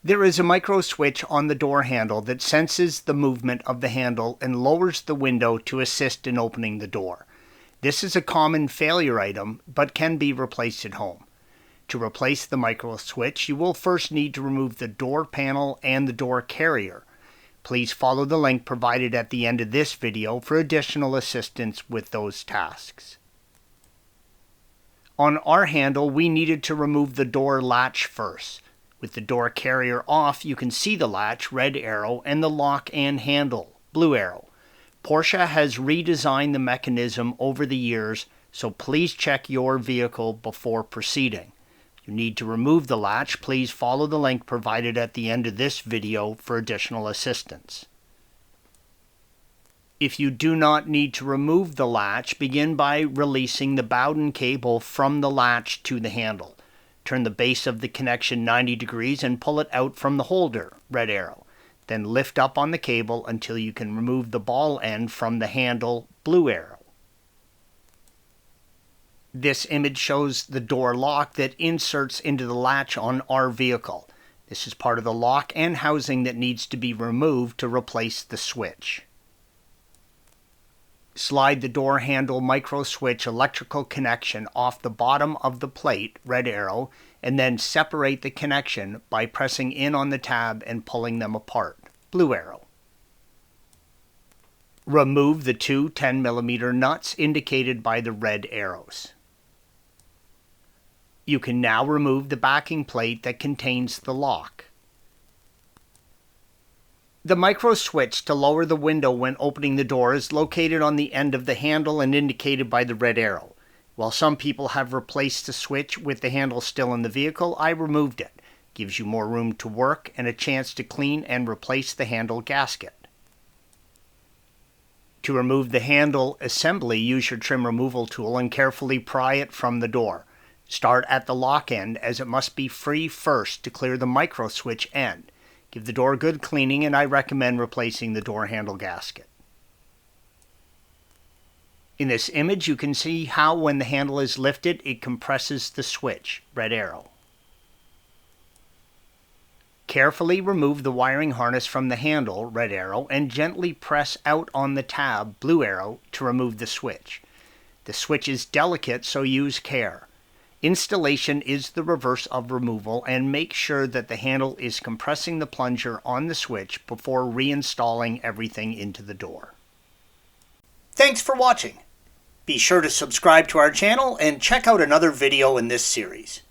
There is a micro switch on the door handle that senses the movement of the handle and lowers the window to assist in opening the door. This is a common failure item, but can be replaced at home. To replace the micro switch, you will first need to remove the door panel and the door carrier. Please follow the link provided at the end of this video for additional assistance with those tasks. On our handle, we needed to remove the door latch first. With the door carrier off, you can see the latch, red arrow, and the lock and handle, blue arrow. Porsche has redesigned the mechanism over the years, so please check your vehicle before proceeding. If you need to remove the latch, please follow the link provided at the end of this video for additional assistance. If you do not need to remove the latch, begin by releasing the Bowden cable from the latch to the handle. Turn the base of the connection 90 degrees and pull it out from the holder, red arrow. Then lift up on the cable until you can remove the ball end from the handle, blue arrow. This image shows the door lock that inserts into the latch on our vehicle. This is part of the lock and housing that needs to be removed to replace the switch. Slide the door handle micro switch electrical connection off the bottom of the plate, red arrow, and then separate the connection by pressing in on the tab and pulling them apart, blue arrow. Remove the two 10mm nuts indicated by the red arrows. You can now remove the backing plate that contains the lock. The micro switch to lower the window when opening the door is located on the end of the handle and indicated by the red arrow. While some people have replaced the switch with the handle still in the vehicle, I removed it. Gives you more room to work and a chance to clean and replace the handle gasket. To remove the handle assembly, use your trim removal tool and carefully pry it from the door. Start at the lock end, as it must be free first to clear the micro switch end. Give the door a good cleaning, and I recommend replacing the door handle gasket. In this image, you can see how when the handle is lifted, it compresses the switch, red arrow. Carefully remove the wiring harness from the handle, red arrow, and gently press out on the tab, blue arrow, to remove the switch. The switch is delicate, so use care. Installation is the reverse of removal, and make sure that the handle is compressing the plunger on the switch before reinstalling everything into the door. Thanks for watching. Be sure to subscribe to our channel and check out another video in this series.